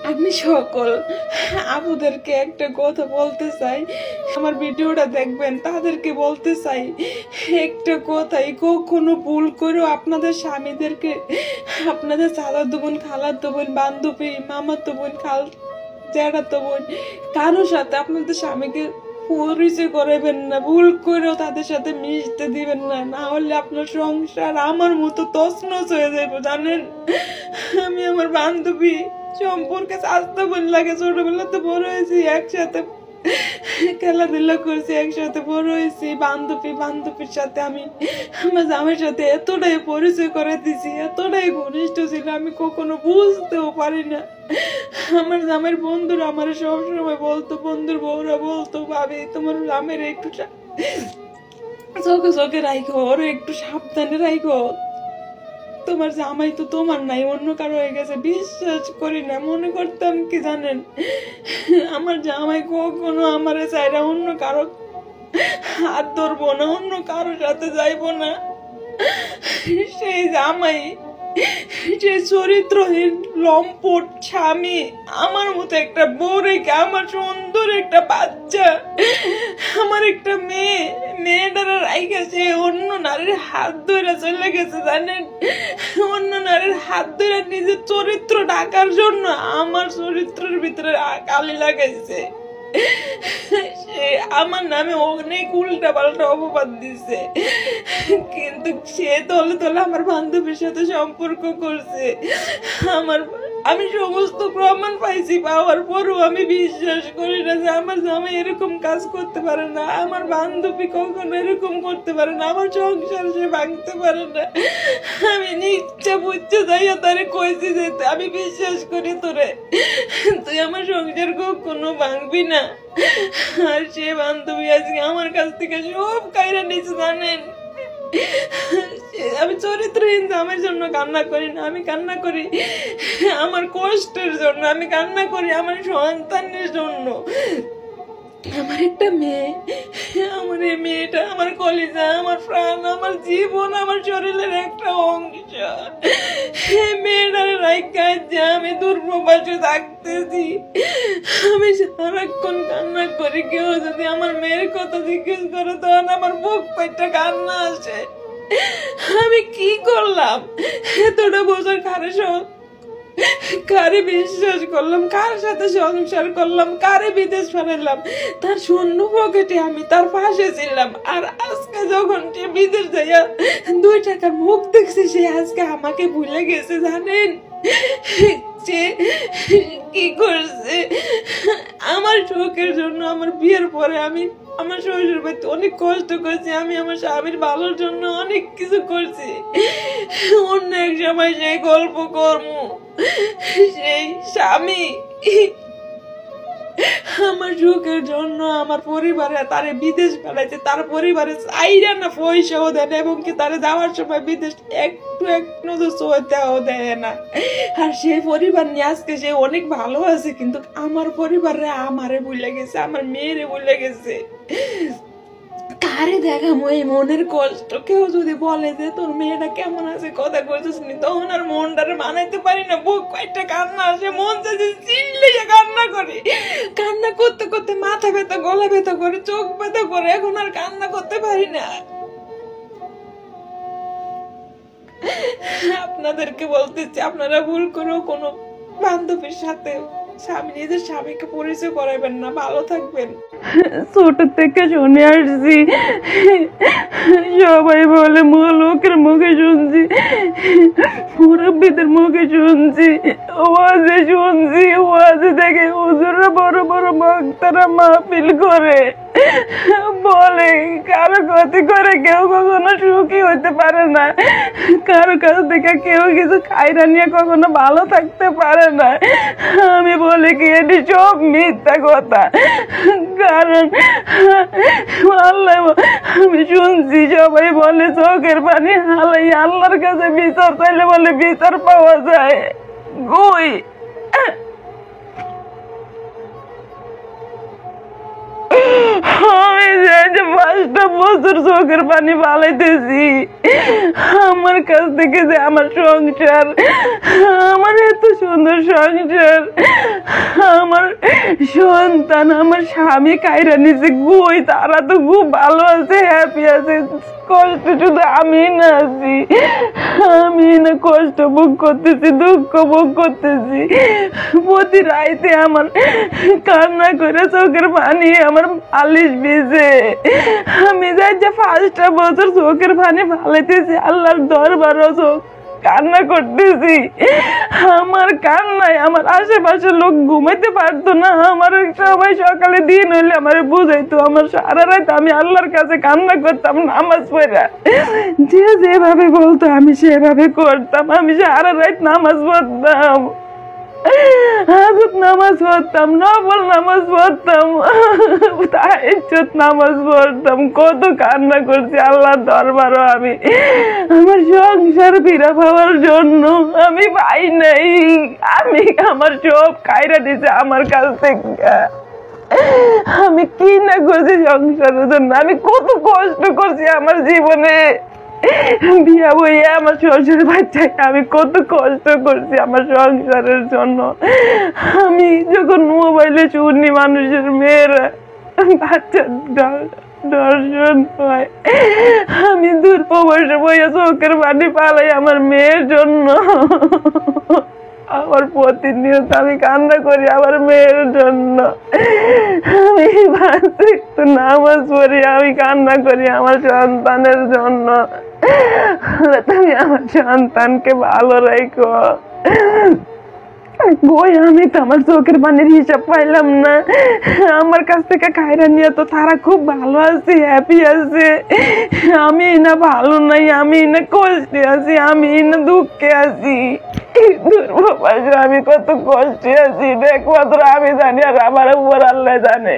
আমি সকল আপুদেরকে একটা কথা বলতে চাই, আমার ভিডিওটা দেখবেন তাদেরকে বলতে চাই একটা কথাই, কখনো ভুল করেও আপনাদের স্বামীদেরকে, আপনাদের চাচাতো বোন, খালাতো বোন, বান্ধবী, মামাতো বোন, জ্যাঠাতো বোন, কারোর সাথে আপনাদের স্বামীকে পরিচয় করাবেন না, ভুল করেও তাদের সাথে মিশতে দিবেন না, না হলে আপনার সংসার আমার মতো তছনছ হয়ে যাবে। জানেন, আমি আমার বান্ধবী সম্পর্কে চাচাতো বোন লাগে, ছোটবেলাতে বড় হয়েছি একসাথে, খেলাধুলা করছি একসাথে, বড় হয়েছি। বান্ধবীর সাথে আমি আমার জামাইয়ের সাথে এতটাই পরিচয় করে দিছি, এতটাই ঘনিষ্ঠ ছিল, আমি কখনো বুঝতেও পারি না। আমার জামাইয়ের বন্ধুরা আমার সবসময় বলতো, বন্ধুর বউরা বলতো, ভাবি তোমার জামাইয়ের একটু চোখে চোখে রাখো, ওর একটু সাবধানে রাখো, তোমার জামাই তো তোমার নাই, অন্য কারো হয়ে গেছে। বিশ্বাস করি না, মনে করতাম কি জানেন, আমার জামাই কখনো আমার চাইরা অন্য কারো হাত ধরবো না, অন্য কারোর সাথে যাইবো না। সেই জামাই, সেই চরিত্রহীন লম্পট স্বামী আমার মতো একটা বউ রেখে, আমার সুন্দর একটা বাচ্চা, আমার একটা মেয়েটারা রাইখে সে অন্য নারীর হাত ধরে চলে গেছে। জানেন, অন্য নারীর হাত ধরে নিজের চরিত্র ঢাকার জন্য আমার চরিত্রের ভিতরে কালি লাগাইছে। সে আমার নামে অনেক উল্টা পাল্টা অপবাদ দিছে, কিন্তু সে তলে তলে আমার বান্ধবীর সাথে সম্পর্ক করছে। আমি সমস্ত প্রমাণ পাইছি, পাওয়ার পরও আমি বিশ্বাস করি না যে আমার জামাই এরকম কাজ করতে পারে না, আমার বান্ধবী কখনো এরকম করতে পারে না, আমার সংসার সে ভাঙতে পারে না। আমি নিচ্ছে বুঝছে যাইয়া তারে কইছি যে আমি বিশ্বাস করি তোরে, তুই আমার সংসার কখনো ভাঙবি না। আর সে বান্ধবী আজকে আমার কাছ থেকে সব কাইরা নিচ্ছে। জানেন, আমি চরিত্রহীন জামাইয়ের জন্য কান্না করি না, আমি কান্না করি আমার কষ্টের জন্য, আমি কান্না করি আমার সন্তানের জন্য। আমার একটা মেয়ে, আমার এই মেয়েটা আমার কলিজা, আমার প্রাণ, আমার জীবন, আমার শরীরের একটা অংশ। মেয়েটার রাইখায় যে আমি দূরপ্রবাসে থাকতেছি, আমি সারাক্ষণ কান্না করি। কেউ যদি আমার মেয়ের কথা জিজ্ঞেস করে তখন আমার বুক পেটটা কান্না আসে। আমি কি করলাম এতটা বছর, কারে বিশ্বাস করলাম, কার সাথে সংসার করলাম, কারে বিদেশ পাঠালাম, তার শূন্য পকেটে আমি তার পাশে ছিলাম। আর আজকে যখন সে বিদেশ যাইয়া 2 টাকার মুখ দেখছে, সে আজকে আমাকে ভুলে গেছে। জানেন সে কি করছে? আমার শোকের জন্য আমার বিয়ের পরে আমি আমার শ্বশুর বাড়িতে অনেক কষ্ট করছি, আমি আমার স্বামীর ভালোর জন্য অনেক কিছু করছি। অন্য এক সময় সেই গল্প কর্ম, সেই স্বামী আমার সুখের জন্য আমার পরিবারে তারে বিদেশ পাঠাইছে, তার পরিবারে চাইরা না পয়সাও দেয় না, এবং কি তারে যাওয়ার সময় বিদেশ একটু নজর চোখেও দেয় না। আর সেই পরিবার নিয়ে আজকে সে অনেক ভালো আছে, কিন্তু আমার পরিবারে আমারে ভুলে গেছে, আমার মেয়েরে ভুলে গেছে। কারে দেখামো এই মনের কষ্ট? কেউ যদি বলে যে তোর মেয়েটা কেমন আছে, কথা কইছিস নি, তখন আর মনটারে মানাইতে পারি না, বুক কয়েকটা কান্না আসে, মন চাইছে চিল্লে কান্না করি। কান্না করতে করতে মাথা ব্যথা, গলা ব্যথা করে, চোখ ব্যথা করে, এখন আর কান্না করতে পারি না। আপনাদেরকে বলতেছি, আপনারা ভুল করেও কোনো বান্ধবীর সাথে নিজের স্বামীকে পরিচয় করাবেন না। ভালো থাকবেন। ছোট থেকে শুনে আসছি, সবাই বলে, লোকের মুখে শুনছি, মুরব্বীদের মুখে শুনছি, ওয়াজে শুনছি, ওয়াজে দেখে হুজুররা বড় বড় বক্তারা মাহফিল করে বলে কারো ক্ষতি করে কেউ কখনো সুখী হইতে পারে না, কারো কাছ থেকে কেউ কিছু খাইরা নিয়ে কখনো ভালো থাকতে পারে না। আমি বলি কি এটি সব মিথ্যা কথা, কারণ আল্লাহ, আমি শুনছি সবাই বলে চোখের পানি হালাই আল্লাহর কাছে বিচার চাইলে বলে বিচার পাওয়া যায়। কই আমি যে 5টা বছর চোখের পানি ফালাইতেছি, আমার কাছ থেকে যে আমার সংসার, আমার এত সুন্দর সংসার, আমার সন্তান আমার স্বামী কাইরা নিছে কই, তারা তো খুব ভালো আছে, হ্যাপি আছে। কষ্ট শুধু আমি না আছি, আমি না কষ্ট ভোগ করতেছি, দুঃখ ভোগ করতেছি। প্রতি রাইতে আমার কান্না করে চোখের পানি আমার পালিশ ভিজে। আমি যাই যে 5টা বছর চোখের পানি ফালাইতেছি, আল্লাহর দরবারও চোখ কান্না করতেছি। আমার কান্নায় আমার আশেপাশের লোক ঘুমাইতে পারতো না। আমার সবাই সকালে দিন হইলে আমার বুঝাইতো। আমার সারা রাত আমি আল্লাহর কাছে কান্না করতাম নামাজ পড়া। যে যেভাবে বলতো আমি সেভাবে করতাম। আমি সারা রাত নামাজ পড়তাম, হাজত নামাজ পড়তাম, নফল নামাজ পড়তাম, তাহাজ্জুদ নামাজ পড়তাম। কত কান্না করছি আল্লাহর দরবারও আমি। আমার সংসার ফিরে পাওয়ার জন্য আমি পাই নাই। আমি আমার সব কাইরা দিছে আমার কাছ থেকে। আমি কি না করছি সংসারের জন্য, আমি কত কষ্ট করছি আমার জীবনে। বিয়া বইয়া আমার শ্বশুর বাচ্চাকে আমি কত কষ্ট করছি আমার সংসারের জন্য। আমি যখন মোবাইলে শুনি মানুষের মেয়েরা বাচ্চা দর্শন হয়, আমি দূর প্রবাসে বইয়া চোখের পানি পালাই আমার মেয়ের জন্য। আমার প্রতিনিয়ত আমি কান্না করি আমার মেয়ের জন্য। আমি একটু নামাজ পড়ি, আমি কান্না করি আমার সন্তানের জন্য। তুমি আমার সন্তানকে ভালো রাখো। বই আমি তো আমার চোখের পানির হিসাব পাইলাম না। আমার কাছ থেকে খাইরা নিয়ে তো তারা খুব ভালো আছে, হ্যাপি আছে। আমি না ভালো নাই, আমি না কষ্টে আছি, আমি না দুঃখে আছি। দুর্ভাগ্য আমি কত কষ্টে আছি একমাত্র আমি জানি, আর আমার উপর আল্লাহ জানে।